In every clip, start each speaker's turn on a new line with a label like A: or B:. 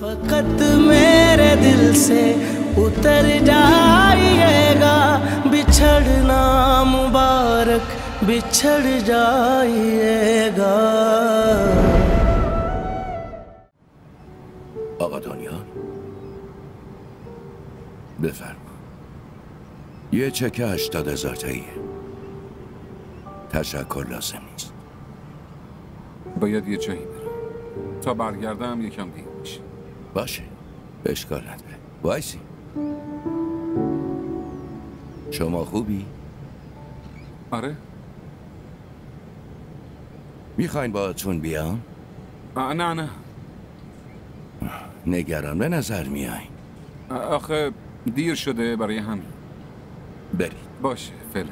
A: फकत मेरे दिल से उतर जाइएगा, बिछड़ना मुबारक बिछड़ जाइएगा.
B: آقا دانیال بفرما. یه چک 80,000 تاییه. تشکر لازم نیست.
C: باید یه جایی برم. تا برگردم یکم دیر میشه.
B: باشه، اشکال نداره. وایسی. شما خوبی؟
C: آره.
B: میخواین باهاتون بیام؟
C: نه
B: نگران به نظر میای.
C: آخه دیر شده برای همین.
B: برید.
C: باشه فعلا.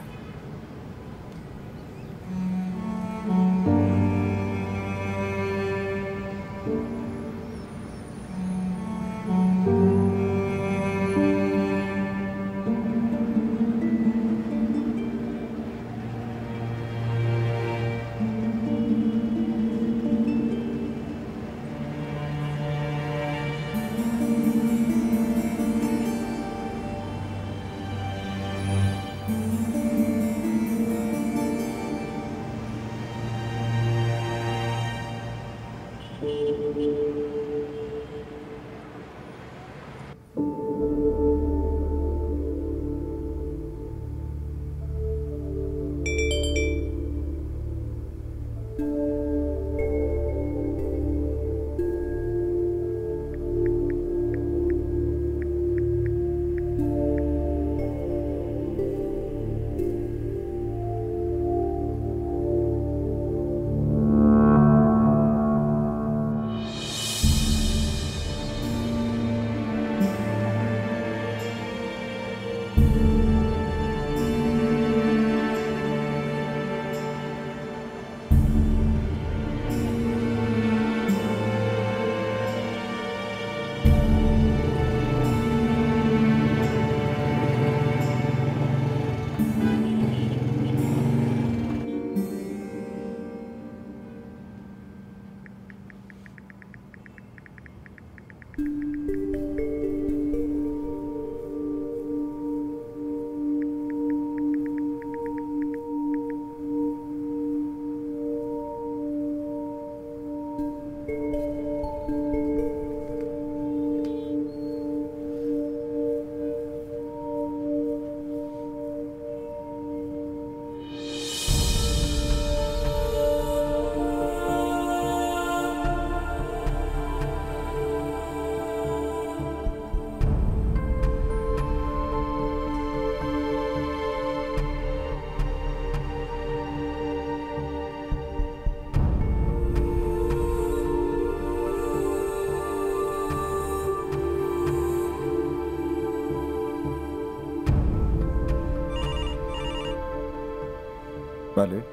D: بله؟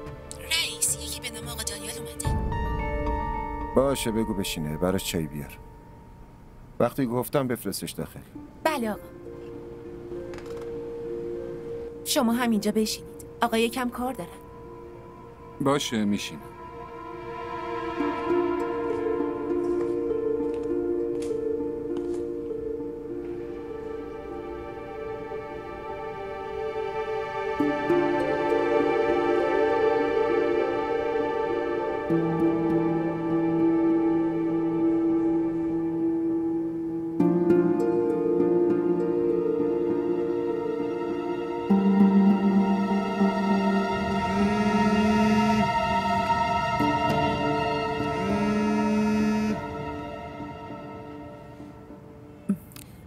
E: رئیس، یکی به نام آقا دانیال اومده.
D: باشه بگو بشینه، براش چای بیار. وقتی گفتم بفرستش داخل.
E: بله آقا. شما همینجا بشینید. آقا یکم کار دارن.
C: باشه میشینم.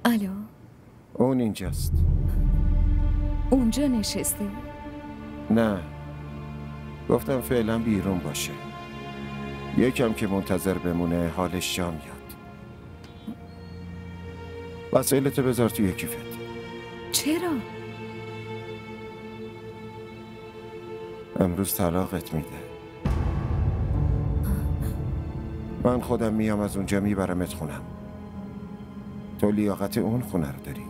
F: الو،
D: اون اینجاست.
F: اونجا نشسته؟
D: نه، گفتم فعلا بیرون باشه. یکم که منتظر بمونه حالش جا میاد. وسایلتو بذار توی کیفت.
F: چرا؟
D: امروز طلاقت میده. من خودم میام از اونجا میبرمت خونم. تو لیاقت اون خونه رو داری.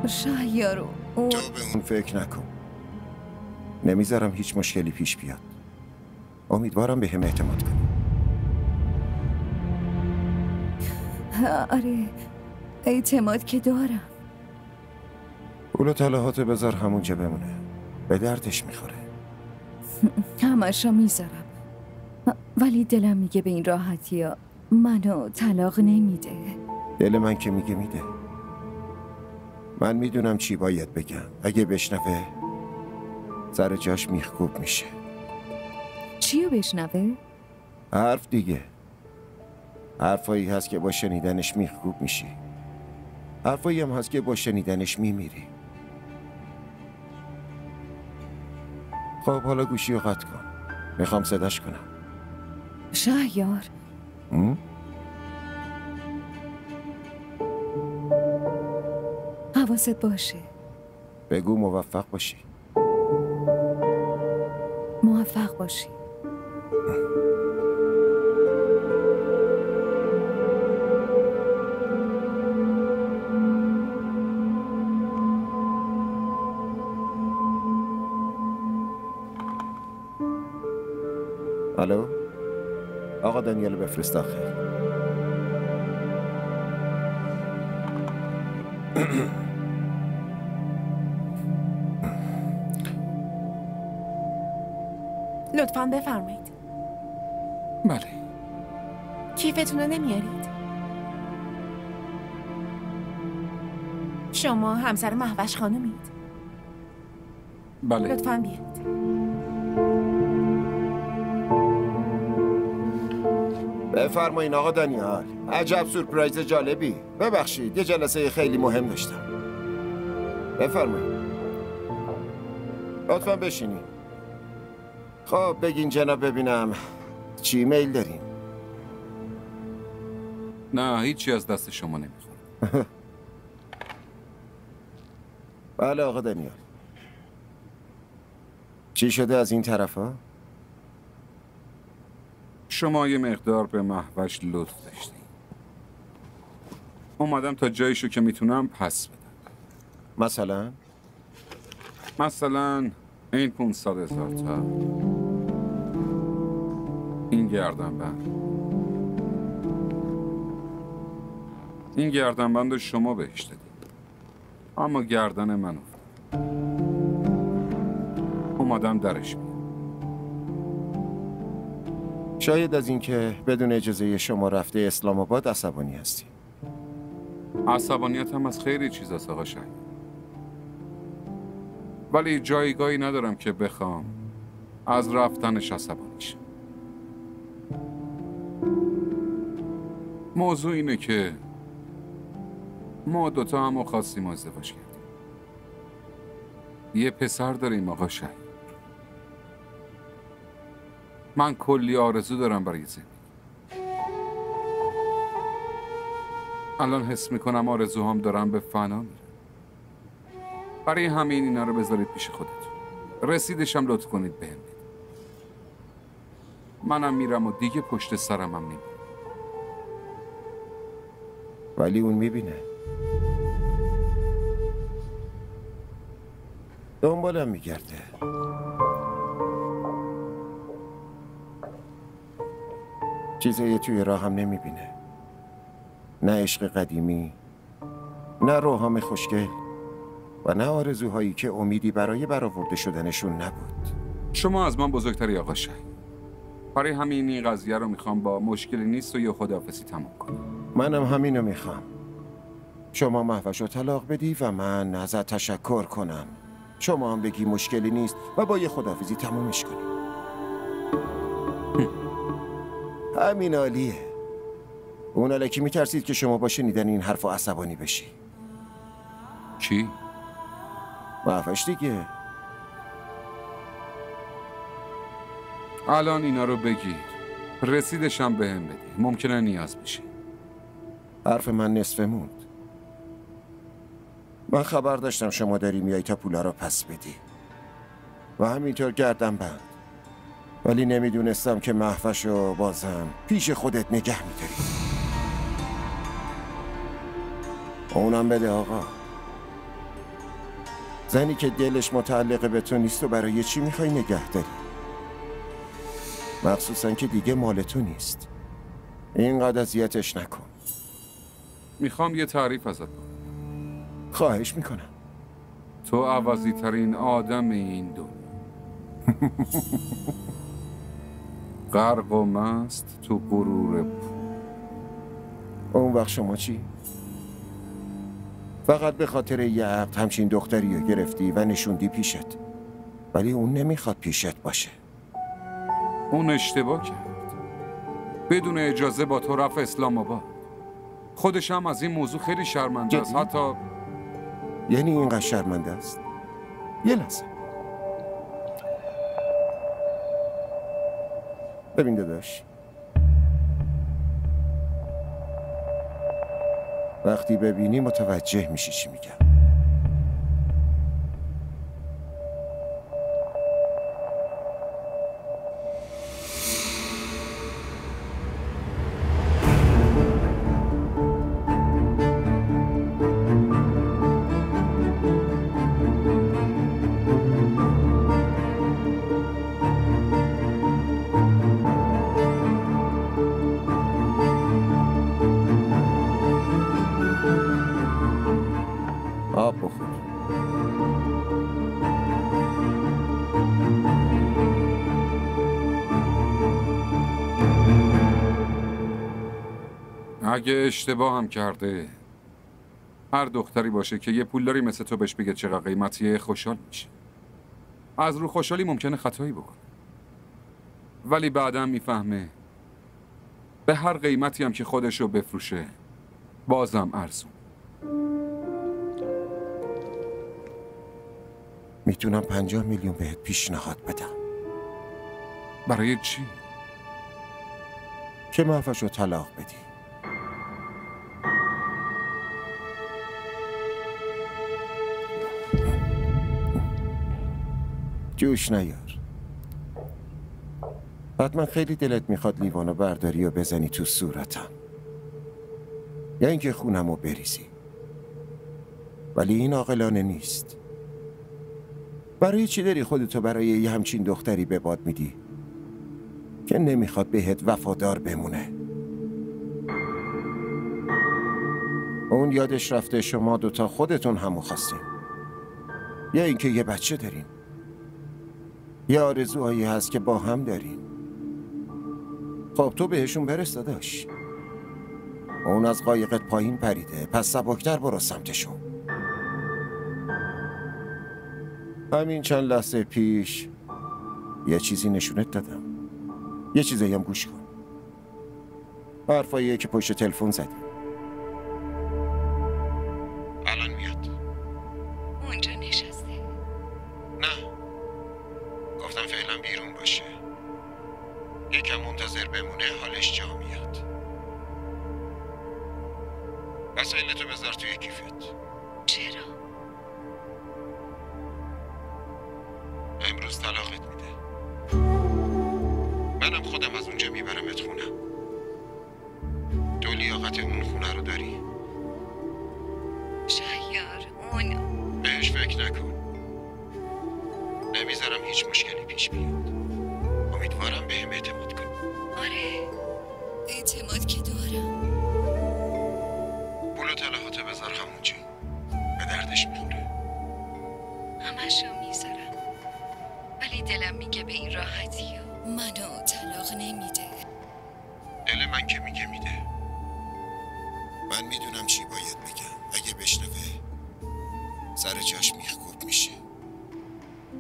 F: شهریارو،
D: تو به اون فکر نکن. نمیذارم هیچ مشکلی پیش بیاد. امیدوارم به هم اعتماد کنی.
F: آره، اعتماد که دارم.
D: پول و طلاهات بذار همونجا بمونه. به دردش میخوره.
F: همش رو میذارم، ولی دلم میگه به این راحتی ها منو طلاق نمیده.
D: دل من که میگه میده. من میدونم چی باید بگم. اگه بشنوه سر جاش میخکوب میشه.
F: چیو بشنوه؟
D: حرف دیگه. حرفایی هست که با شنیدنش میخکوب میشی. حرفایی هم هست که با شنیدنش میمیری. خب حالا گوشی رو قطع کن. میخوام صداش کنم.
F: شهریار، حواست باشه.
D: بگو موفق باشی.
F: موفق باشی.
D: الو؟ آقا دانیل بفرست آخر.
E: لطفاً بفرمایید.
C: بله.
E: کیفتون رو نمیارید؟ شما همسر مهوش خانومید؟
C: بله.
E: لطفاً بیارید.
D: بفرمایین آقا دانیال. عجب سورپرایز جالبی. ببخشید یه جلسه خیلی مهم داشتم. بفرمایین. لطفا بشینین. خب بگین جناب ببینم چی میل دارین؟
C: نه هیچی از دست شما نمیخوام.
D: بله آقا دانیال. چی شده از این طرف ها؟
C: شما یه مقدار به مهوش لطف داشتین. اومدم تا جایشو که میتونم پس بدم. مثلا این 500,000 تا، این گردنبند رو شما بهش دادید، اما گردن من افتاد. اومدم درش بیارم.
D: شاید از اینکه بدون اجازه شما رفته اسلام آباد عصبانی هستی.
C: عصبانیت هم از خیلی چیزاست آقا شهید، ولی جایگاهی ندارم که بخوام از رفتنش عصبانی شم. موضوع اینه که ما دوتا هم خواستیم ازدواج کردیم. یه پسر داریم آقا شهید. من کلی آرزو دارم برای زندگی. الان حس میکنم آرزوهام دارم به فنا میرم. برای همین اینا رو بذارید پیش خودتون. رسیدشم لطف کنید بهم بدید. منم میرم و دیگه پشت سرم هم نمیرم.
D: ولی اون میبینه. دنبالم میگرده. چیزایی توی راهم نمیبینه. نه عشق قدیمی، نه روحام خوشگل و نه آرزوهایی که امیدی برای برآورده شدنشون نبود.
C: شما از من بزرگتری آقا شهید. برای همین این قضیه رو میخوام با مشکلی نیست و یه خداحافظی تموم کنم.
D: منم همینو میخوام. شما مهوش رو طلاق بدی و من ازت تشکر کنم. شما هم بگی مشکلی نیست و با یه خداحافظی تمومش کنیم. همین عالیه. اون الکی میترسید که شما با شنیدن این حرف عصبانی بشی.
C: چی؟
D: مهوش دیگه.
C: الان اینا رو بگیر، رسیدشم بهم بدی. ممکنه نیاز بشی.
D: حرف من نصفه موند. من خبر داشتم شما داری میای تا پولا رو پس بدی و همینطور گردم بند، ولی نمیدونستم که مهوش رو بازم پیش خودت نگه میداری. اونم بده آقا. زنی که دلش متعلق به تو نیست و برای چی میخوای نگه داری؟ مخصوصا که دیگه مال تو نیست. اینقدر اذیتش نکن.
C: میخوام یه تعریف ازت کنم.
D: خواهش میکنم.
C: تو عوضی ترین آدم این دنیا. غرق و مست تو غرور پول.
D: اون وقت شما چی؟ فقط به خاطر یه عقد همچین دختری رو گرفتی و نشوندی پیشت، ولی اون نمیخواد پیشت باشه.
C: اون اشتباه کرد. بدون اجازه با تو رفت اسلام آباد. خودش هم از این موضوع خیلی شرمنده است. حتی
D: یعنی اینقدر شرمنده است؟ یه لحظه. ببین داداش، وقتی ببینی متوجه میشی چی میگم. آب بخور.
C: اگه اشتباه هم کرده، هر دختری باشه که یه پولداری مثل تو بهش بگه چقدر قیمتیه خوشحال میشه. از رو خوشحالی ممکنه خطایی بکنه، ولی بعدم میفهمه به هر قیمتی هم که خودشو بفروشه بازم ارزون.
D: میتونم 50 میلیون بهت پیشنهاد بدم.
C: برای چی؟
D: که معافش رو طلاق بدی. جوش نیار. حتما خیلی دلت میخواد لیوانو برداری و بزنی تو صورتم، یا اینکه خونمو بریزی، ولی این عاقلانه نیست. برای چی داری خودتو برای یه همچین دختری به باد میدی که نمیخواد بهت وفادار بمونه؟ اون یادش رفته شما دوتا خودتون همو خواستین، یا اینکه یه بچه دارین، یه آرزوهایی هست که با هم دارین. خب تو بهشون برس داداش. اون از قایقت پایین پریده، پس سبکتر برو سمتشون. همین چند لحظه پیش یه چیزی نشونت دادم، یه چیزایی هم گوش کن. حرفاییه که پشت تلفن زدی. الان میاد.
F: اونجا نشسته.
D: نه، گفتم فعلا بیرون باشه، یکم منتظر بمونه، حالش جا میاد. وسایلتو بذار توی کیفت.
F: چرا؟
D: امروز طلاقت میده. منم خودم از اونجا میبرمت خونم. تو لیاقت اون خونه رو داری.
F: شهیار، اون
D: بهش فکر نکن. نمیذارم هیچ مشکلی پیش بیاد. امیدوارم بهم اعتماد کنی.
F: آره، اعتماد که دارم.
D: پول و طلاقاتو بذار همونجا، به دردش میخوره.
F: همشو میذارم، ولی دلم میگه به این راحتی منو طلاق نمیده.
D: دل من که میگه میده. من میدونم چی باید بگم. اگه بشنوه سر جاش میخکوب میشه.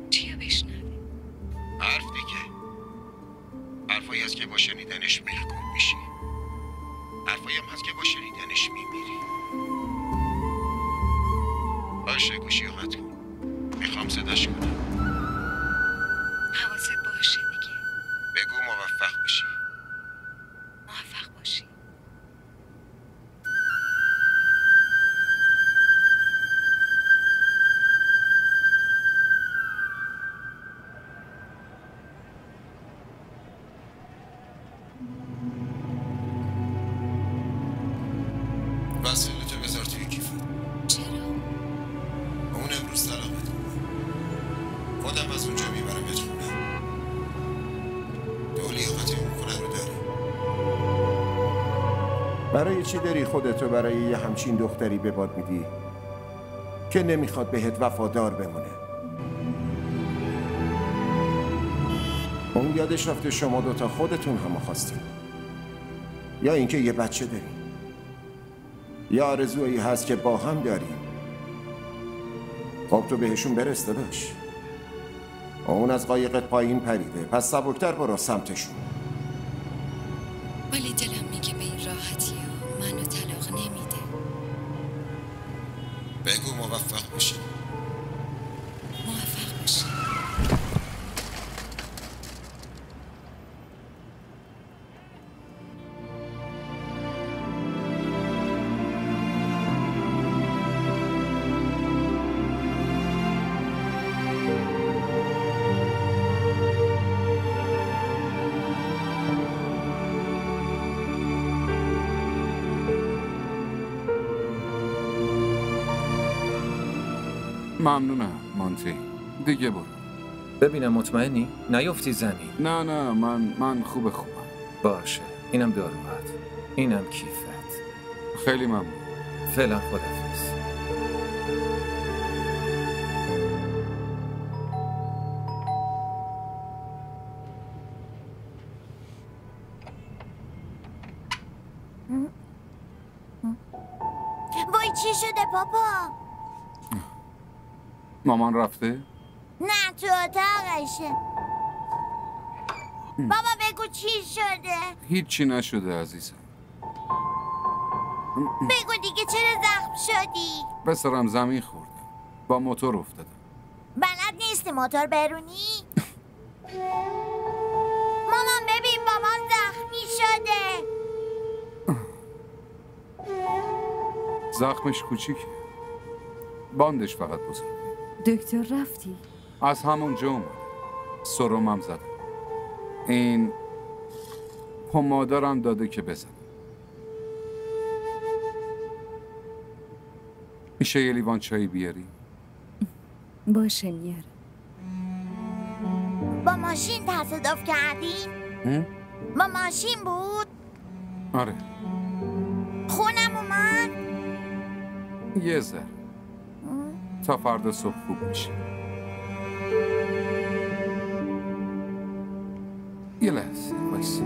F: چیو بشنوه؟
D: حرف دیگه. حرفایی هست که با شنیدنش میخکوب میشی، حرفایی هم هست که با شنیدنش میمیری. باشه، گوشی رو قطع کن. میخوام صداش کنم.
F: حواست باشه دیگه.
D: بگو موفق بشی.
F: موفق باشی.
D: وسایلتو بذار توی کیفت.
F: چرا؟
D: اون امروز طلاقت میده. خودم از اونجا میبرمت خونه. تو لیاقت اون خونه رو داری. برای چی داری خودتو برای یه همچین دختری به باد میدی که نمیخواد بهت وفادار بمونه؟ اون یادش رفته شما دوتا خودتون همو خواستین، یا اینکه یه بچه دارین، یا آرزویی هست که با هم داریم. خب تو بهشون برس داداش. اون از قایقت پایین پریده، پس سبکتر برو سمتشون.
F: ولی دلم میگه به این راحتی ها منو طلاق نمیده.
D: بگو موفق باشی.
F: موفق باشی.
C: ممنونم مانتی. دیگه برو.
G: ببینم مطمئنی؟ نیفتی زمین.
C: نه من خوبم.
G: باشه. اینم داروهات. اینم کیفت.
C: خیلی ممنون.
G: فعلا خدافظ.
H: وای چی شده پاپا؟
C: مامان رفته؟
H: نه تو اتاقشه. بابا بگو چی شده؟
C: هیچی نشده عزیزم.
H: بگو دیگه چرا زخم شدی؟
C: پسرم زمین خوردم. با موتور افتادم.
H: بلد نیستی موتور برونی؟ مامان ببین مامان زخمی شده.
C: زخمش کوچیکه. باندش فقط بزرگ.
F: دکتر رفتی؟
C: از همونجا اومده. سرمم زدم. این پمادارم داده که بزنم. میشه یه لیوان چایی بیاری؟
F: باشه میارم.
H: با ماشین تصادف کردین؟ با ماشین بود؟
C: آره.
H: خونم اومد؟
C: یه ذره. تا فردا صبح خوب میشه. یه لحظه وایسی.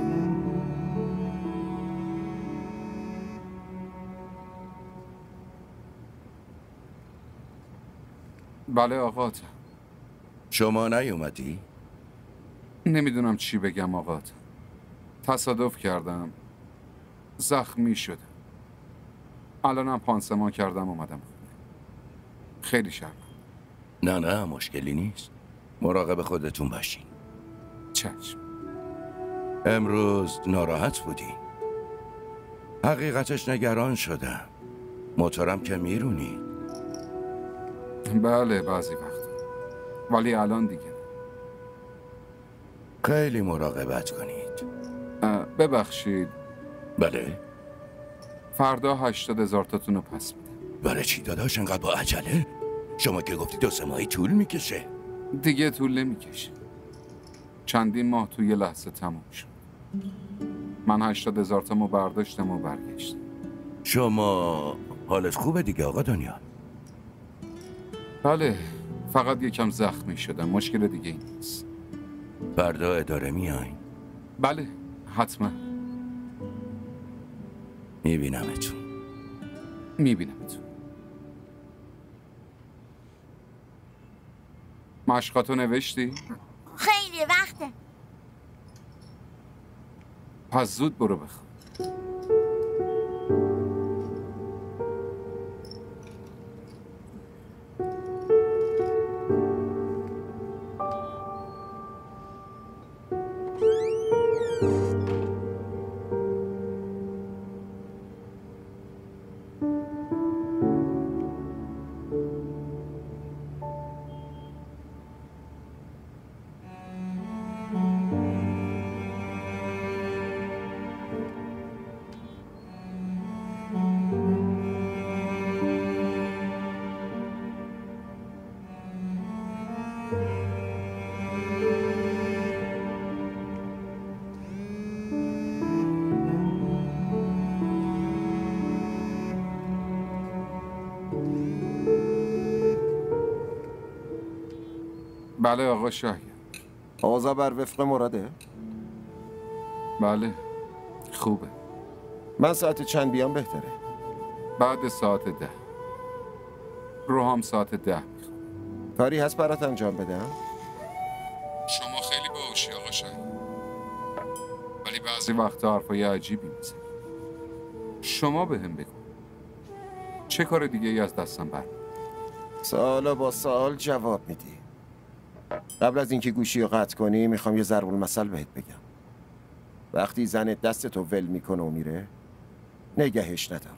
C: بله آقات.
B: شما نیومدی؟
C: نمیدونم چی بگم آقات. تصادف کردم. زخمی شدم. الانم پانسمان کردم اومدم. خیلی شرمم.
B: نه مشکلی نیست. مراقب خودتون باشین.
C: چشم.
B: امروز ناراحت بودی. حقیقتش نگران شدم. موتورم که میرونی.
C: بله بعضی وقت. ولی الان دیگه.
B: خیلی مراقبت کنید.
C: ببخشید.
B: بله؟
C: فردا 80,000 تاتون رو پس میده.
B: برای چی داداش انقدر با عجله؟ شما که گفتی 2-3 ماهی طول میکشه.
C: دیگه طول نمیکشه. چندین ماه توی لحظه تموم شد. من 80,000 تامو برداشتم و برگشتم.
B: شما حالت خوبه دیگه آقا دانیال؟
C: بله فقط یکم زخمی شدم. مشکل دیگه این نیست.
B: فردا اداره میاین؟
C: بله حتما.
B: میبینمتون.
C: میبینمتون. مشقاتو نوشتی؟
H: خیلی وقته.
C: پس زود برو بخواب. بله آقا شهریار.
D: اوضاع بر وفق مراده؟
C: بله خوبه.
D: من ساعت چند بیام بهتره؟
C: بعد ساعت 10. روحام ساعت 10 میخواد.
D: کاری هست برات انجام بدم؟
C: شما خیلی باهوشی آقا شهریار، ولی بعضی وقتا حرفای عجیبی میزنی. شما بهم بگو چه کار دیگه ای از دستم بر؟
D: سوالا با سوال جواب میدی. قبل از اینکه گوشی رو قطع کنی میخوام یه ضرب المثل بهت بگم. وقتی زنت دستتو ول میکنه و میره نگهش ندار،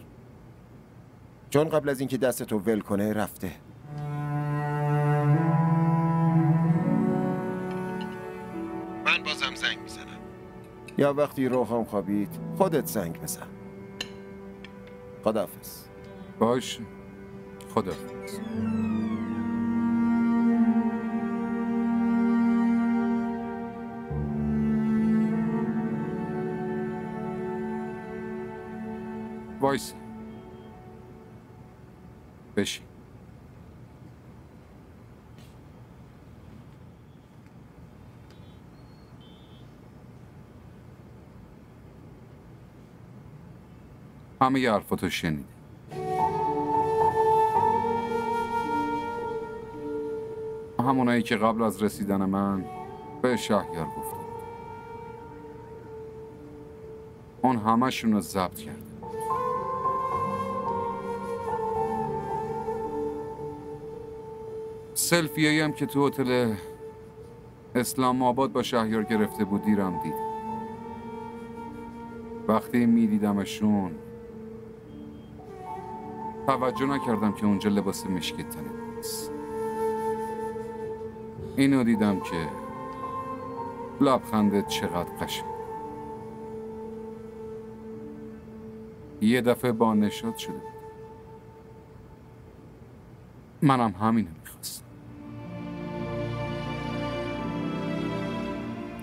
D: چون قبل از اینکه دستتو ول کنه رفته. من بازم زنگ میزنم، یا وقتی روحام خوابید خودت زنگ بزن. خداحافظ.
C: باشه خداحافظ. وایسا بشین. همه ی حرفاتو شنیدم. همونایی که قبل از رسیدن من به شهریار گفتم. اون همه‌شون رو ضبط کرده. سلفیایی هم که تو هتل اسلام آباد با شهریار گرفته بود دیرم دیدم. وقتی میدیدمشون توجه نکردم که اونجا لباس مشکی تنه نیست. اینو دیدم که لبخندت چقدر قشنگ. یه دفعه با نشاط شده بود. منم همینو میخواستم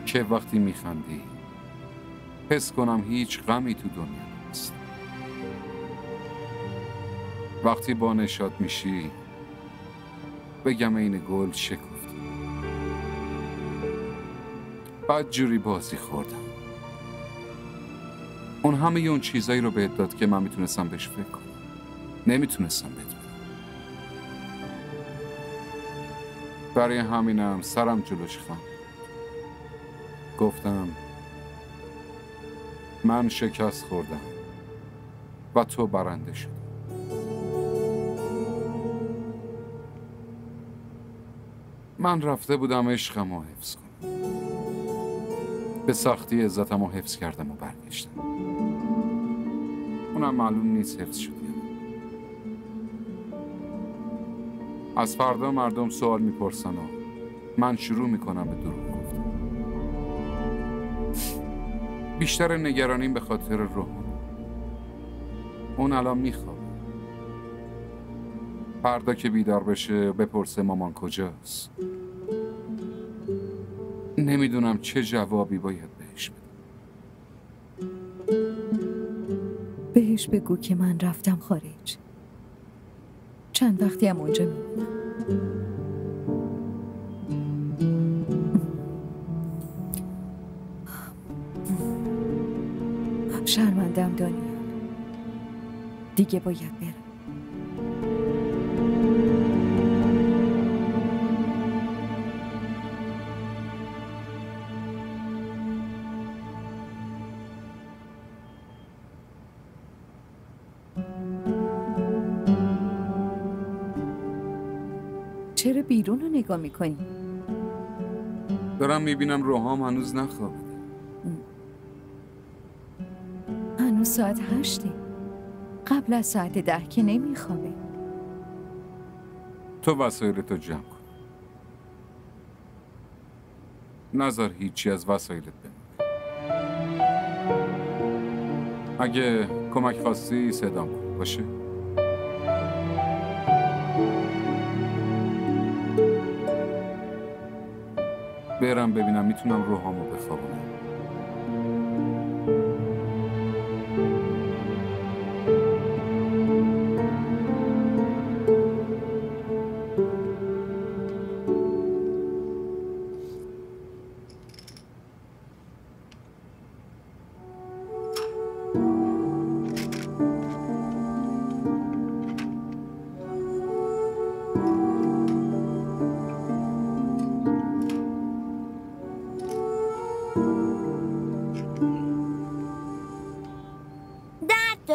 C: که وقتی میخندی حس کنم هیچ غمی تو دنیا نیست. وقتی با نشاط میشی بگم این گل شکفت. بعد جوری بازی خوردم. اون همه اون چیزایی رو بهت داد که من میتونستم بهش فکر کنم. نمیتونستم بهت بدم. برای همینم سرم جلوش خم. گفتم من شکست خوردم و تو برنده شدی. من رفته بودم عشقم رو حفظ کنم. به سختی عزتم رو حفظ کردم و برگشتم. اونم معلوم نیست حفظ شد یا نه. از فردا مردم سوال میپرسن و من شروع میکنم به دروغ گفتن. بیشتر نگرانیم به خاطر روحان. اون الان میخواد. فردا که بیدار بشه بپرسه مامان کجاست. نمیدونم چه جوابی باید بهش بدم.
F: بهش بگو که من رفتم خارج. چند وقتی هم اونجا میمونم. شرمندم دانیال. دیگه باید برم. چرا بیرون رو نگاه میکنی؟
C: دارم میبینم روحام هنوز نخوابیده.
F: هنوز ساعت 8. قبل از ساعت 10 که نمیخوابه.
C: تو وسایلتو جمع کن. نذار هیچی از وسایلت بمونه. اگه کمک خواستی صدام کن باشه؟ برم ببینم میتونم روحامو بخوابونم.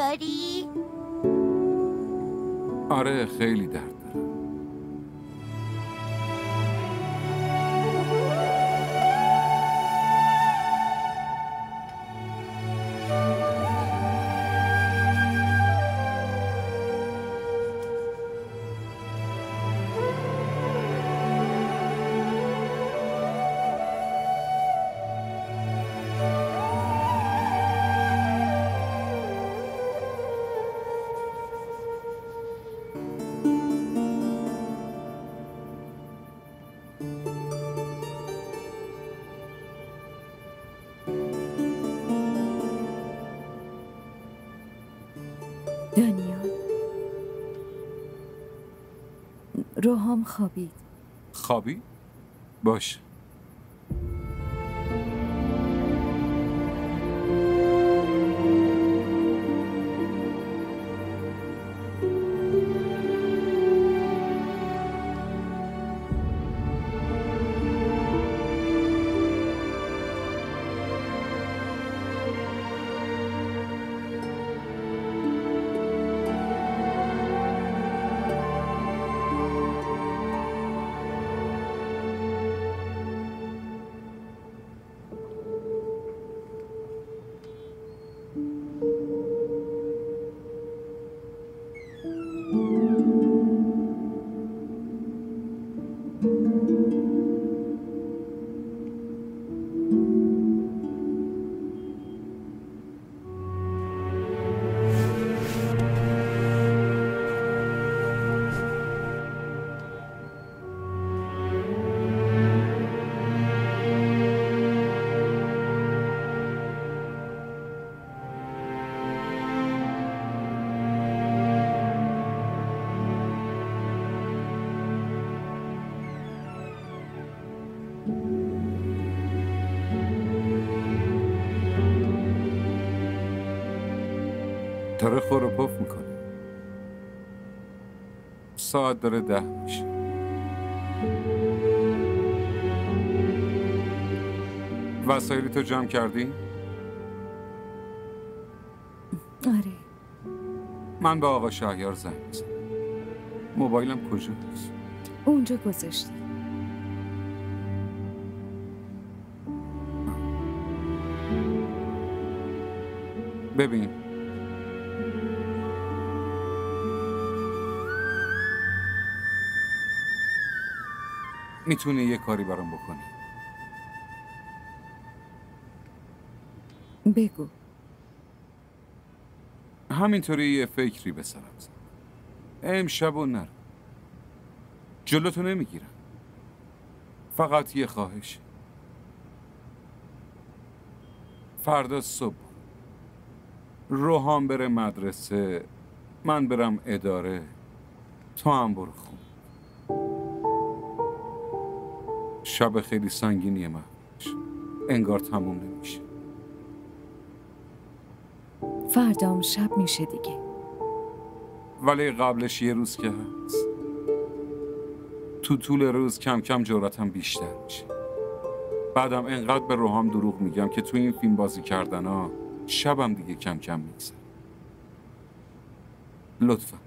H: داری؟
C: آره خیلی درد دارم.
F: دانیال، روحام خوابید.
C: خوابی؟ باش. داره خور و پف میکنه. ساعت داره 10 میشه. وسایلی تو جمع کردی؟
F: آره.
C: من به آقا شهریار زنگ میزنم. موبایلم کجاست؟
F: اونجا گذاشتی.
C: ببین میتونی یه کاری برام بکنی؟
F: بگو.
C: همینطوری یه فکری به سرم زد. امشب و نرو. جلوتو نمیگیرم. فقط یه خواهش. فردا صبح روحان بره مدرسه، من برم اداره، تو هم برو خون. شب خیلی سنگینیه محوش. انگار تموم نمیشه.
F: فردام شب میشه دیگه.
C: ولی قبلش یه روز که هست. تو طول روز کم کم جرأتم بیشتر میشه. بعدم انقدر به روحام دروغ میگم که تو این فیلم بازی کردن ها شبم دیگه کم کم میگذره. لطفا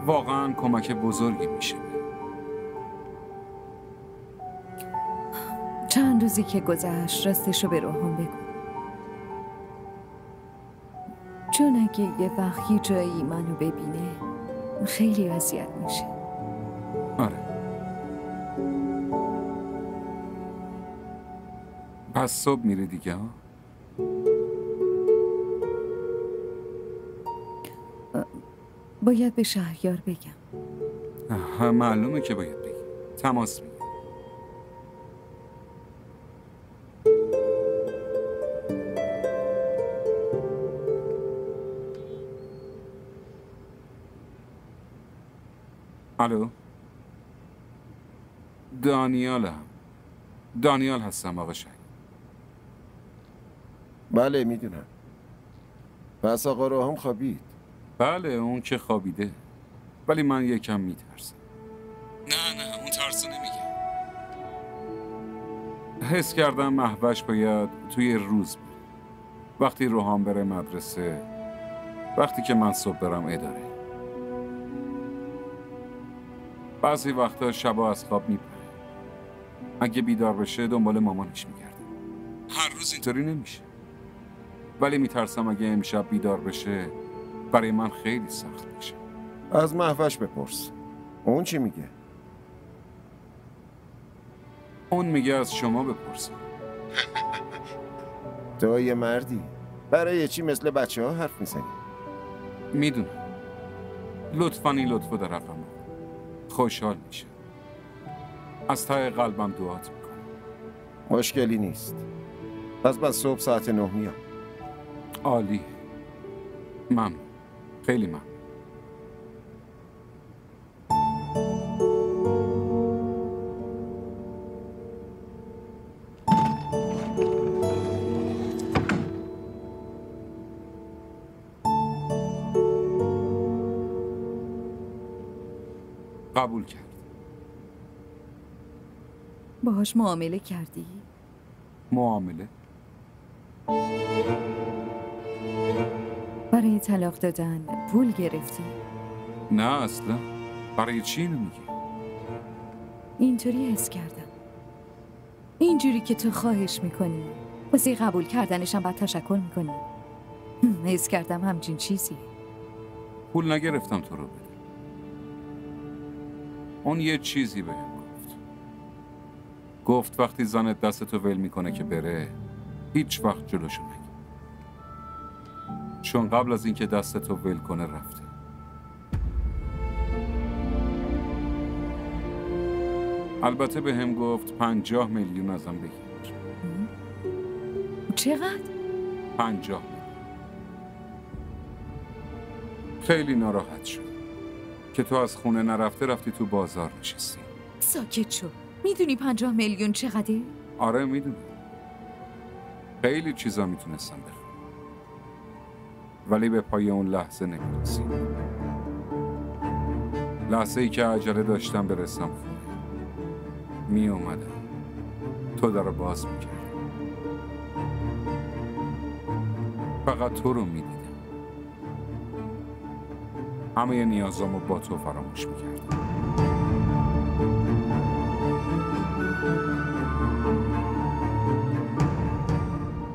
C: واقعا کمک بزرگی میشه.
F: چند روزی که گذشت راستشو به روحان بگو، چون اگه یه وقت یه جایی منو ببینه خیلی اذیت میشه.
C: آره. پس صبح میره دیگه ها؟
F: باید به شهریار بگم.
C: معلومه که باید بگی. تماس میگی. الو؟ دانیال هستم آقا شهریار.
D: بله میدونم. پس آقا روحام خوابید.
C: بله اون که خوابیده، ولی من یکم میترسم. نه اون ترسو نمیگه. حس کردم مهوش باید توی روز بره. وقتی روحان بره مدرسه، وقتی که من صبح برم اداره. بعضی وقتا شبا از خواب میپره. اگه بیدار بشه دنبال مامانش میگرده. هر روز اینطوری نمیشه. ولی میترسم اگه امشب بیدار بشه برای من خیلی سخت میشه.
D: از مهوش بپرس. اون چی میگه؟
C: اون میگه از شما بپرسم.
D: تو یه مردی. برای چی مثل بچه ها حرف میزنی؟
C: میدونم. لطفاً این لطفو در حقم بکن. خوشحال میشه. از ته قلبم دعات میکنم.
D: مشکلی نیست. از من صبح ساعت 9 میام.
C: عالی. ممنون. خیلی ممنون. قبول کرد.
F: باهاش معامله کردی؟
C: معامله؟
F: برای طلاق دادن پول گرفتی؟
C: نه اصلا. برای چی اینو میگی؟
F: اینطوری حس کردم. اینجوری که تو خواهش میکنی واسه قبول کردنشم باید تشکر میکنی. حس کردم همچین چیزی.
C: پول نگرفتم تو رو بده. اون یه چیزی بهم گفت وقتی زنت دستتو ول میکنه که بره هیچ وقت جلوشو نگیر، چون قبل از اینکه دستتو ول کنه رفته. البته بهم گفت 50 میلیون ازم بگیر.
F: چقدر؟
C: 50 میلیون. خیلی ناراحت شد که تو از خونه نرفته رفتی تو بازار نشستی.
F: ساکت شو. میدونی 50 میلیون چقدره؟
C: آره میدونم. خیلی چیزا میتونستم بخوام، ولی به پای اون لحظه نمیرسیم. لحظه ای که عجله داشتم برسم خونه، می اومدم تو در رو باز میکردم، فقط تو رو میدیدم، همه نیازامو با تو فراموش میکردم.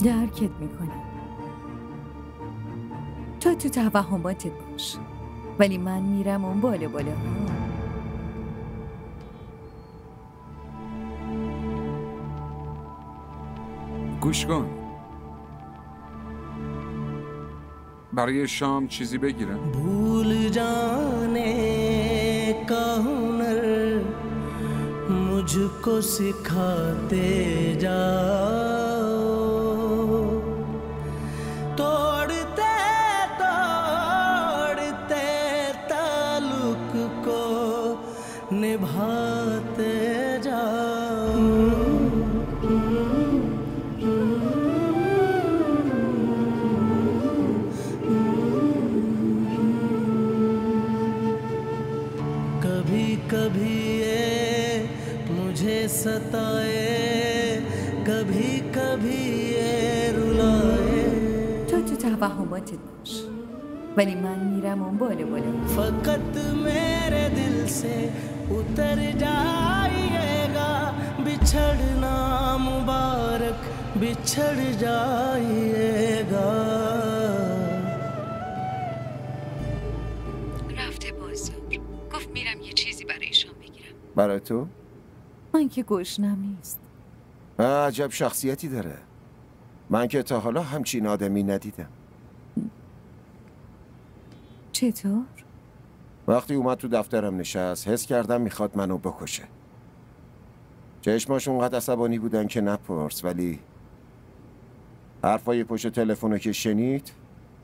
F: درکت میکنم. تو توهماتت باش، ولی من میرم اون بالا بالا.
C: گوش کن، برای شام چیزی بگیرم؟
A: भूल जाने का हुनर मुझको सिखाते जाओ, तोड़ते तोड़ते ताल्लुक को निभाते जाओ। कभी कभी ये मुझे सताए, कभी कभी ये रुलाए।
F: تو توهماتت باش، ولی من میرم اون بالا بالا.
A: फकत मेरे दिल से उतर जाइएगा, बिछड़ना मुबारक बिछड़ जाइएगा।
F: رفته بازار، گفت میرم یه چیزی برای شام بگیرم.
D: برای تو؟
F: من که گشنم نیست.
D: عجب شخصیتی داره. من که تا حالا همچین آدمی ندیدم.
F: چطور؟
D: وقتی اومد تو دفترم نشست حس کردم میخواد منو بکشه. چشماش اونقدر عصبانی بودن که نپرس، ولی حرفای پشت تلفنو که شنید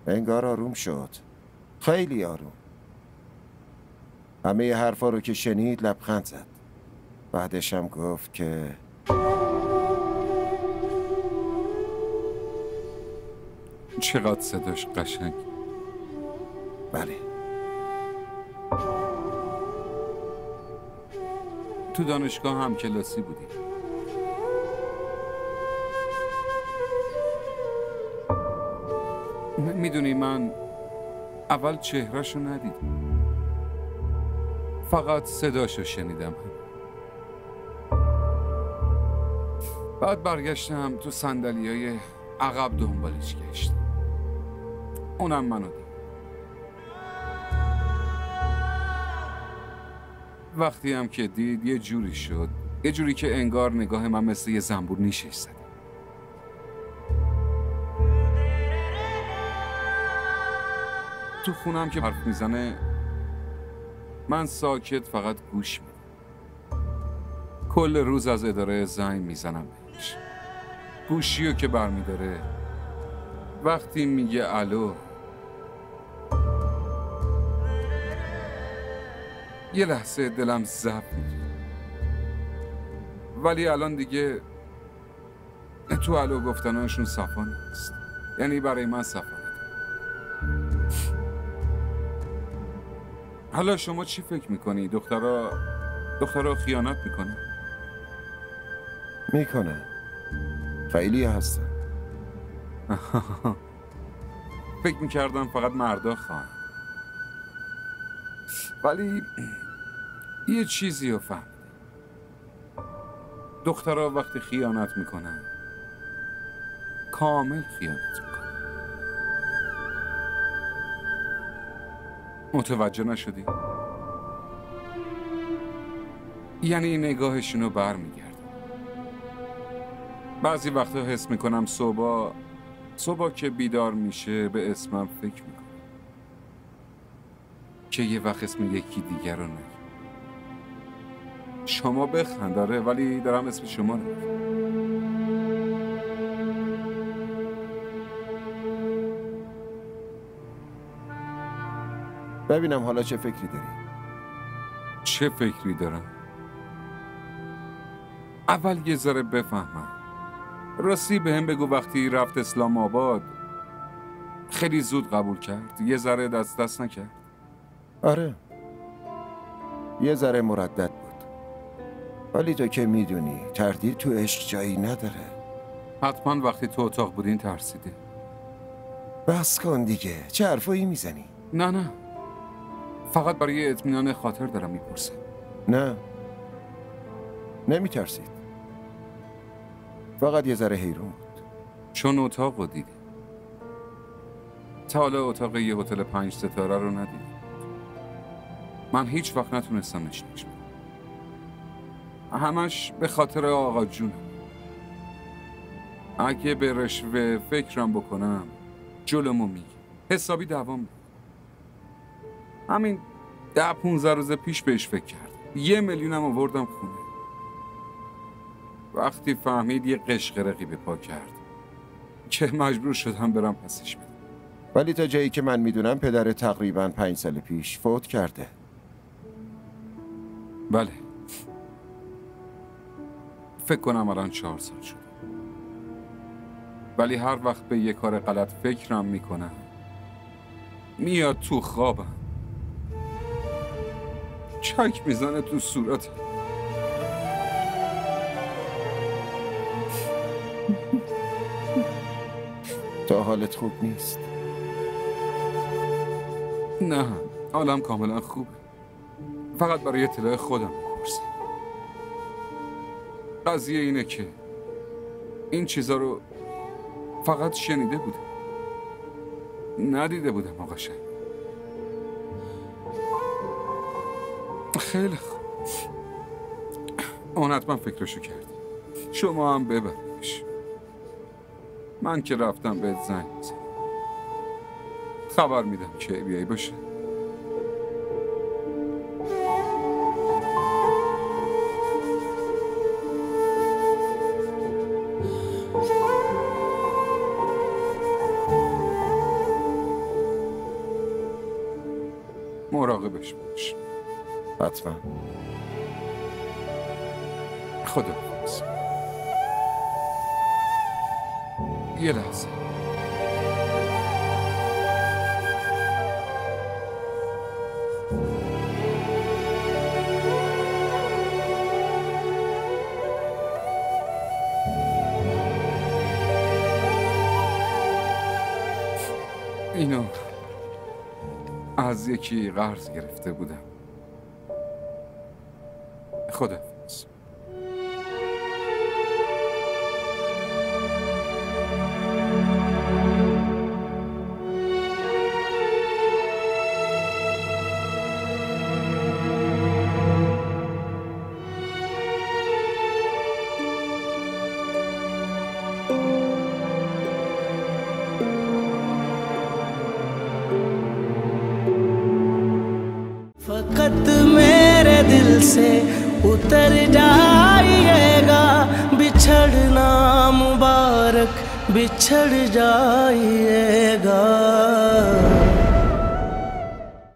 D: انگار آروم شد. خیلی آروم. همه حرفا رو که شنید لبخند زد. بعدش هم گفت که
C: چقدر صداش قشنگ.
D: بله.
C: تو دانشگاه هم کلاسی بودیم. میدونی من اول چهرهشو ندیدم، فقط صداشو شنیدم. بعد برگشتم تو صندلیای عقب دنبالش گشتم، اونم منو دید. وقتی هم که دید یه جوری شد، یه جوری که انگار نگاه من مثل یه زنبور نیشش زد. تو خونم که حرف میزنه من ساکت فقط گوش میدم. کل روز از اداره زنگ میزنم بهش، گوشیو که برمیداره وقتی میگه الو یه لحظه دلم ضعف میگیره، ولی الان دیگه تو الو گفتناشون صفا نیست، یعنی برای من صفا نیست. حالا شما چی فکر میکنی؟ دخترها خیانت میکنه؟
D: میکنه. خیلی هستن.
C: فکر میکردم فقط مردا خواهن، ولی یه چیزی رو فهمیدم. دخترها وقتی خیانت میکنن کامل خیانت میکنن. متوجه نشدی؟ یعنی نگاهشونو بر میگردن. بعضی وقتا حس میکنم صبح که بیدار میشه به اسمم فکر میکنه که یه وقت اسم یکی دیگر رو نگه. شما بخنداره، ولی دارم اسم شما رو میگم.
D: ببینم حالا چه فکری داری؟
C: چه فکری دارم؟ اول یه ذره بفهمم. راستی به هم بگو وقتی رفت اسلام آباد خیلی زود قبول کرد؟ یه ذره دست نکرد؟
D: آره، یه ذره مردد بود، ولی تو که میدونی تردید تو عشق جایی نداره.
C: حتما وقتی تو اتاق بودین ترسیده.
D: بس کن دیگه، چه حرفایی میزنی؟
C: نه، فقط برای اطمینان خاطر دارم میپرسم.
D: نه، نمیترسید، فقط یه ذره حیرون بود.
C: چون اتاق رو دیدی. تا حالا اتاق یه هتل 5 ستاره رو ندیدی. من هیچ وقت نتونستم نشونش بدم، همش به خاطر آقا جونم. اگه به رشوه فکرم بکنم جلومو میگه، حسابی دوام میده. همین 10-15 روز پیش بهش فکر کرد، 1 میلیونم آوردم خونه. وقتی فهمید یه قشقرقی به پا کرد که مجبور شدم برم پسش بدم.
D: ولی تا جایی که من میدونم پدر تقریباً 5 سال پیش فوت کرده.
C: بله، فکر کنم الان 4 سال شده. ولی هر وقت به یه کار غلط فکرم میکنم میاد تو خوابم، چک میزنه تو صورتم.
D: تا حالت خوب نیست؟
C: نه، حالم کاملا خوبه. فقط برای اطلاع خودم میپرسم. قضیه اینه که این چیزا رو فقط شنیده بودم، ندیده بودم. آقا شهید خیلی خوب، اون حتما فکرشو کرد. شما هم ببرش. من که رفتم بهت زنگ میزنم، خبر میدم که بیایی باشه. مراقبش باش.
D: حتما.
C: خداحافظ. یه لحظه. اینو از یکی قرض گرفته بودم. خداحافظ.
A: फकत मेरे दिल से उतर जाइएगा, बिछड़ना मुबारक बिछड़ जाइएगा।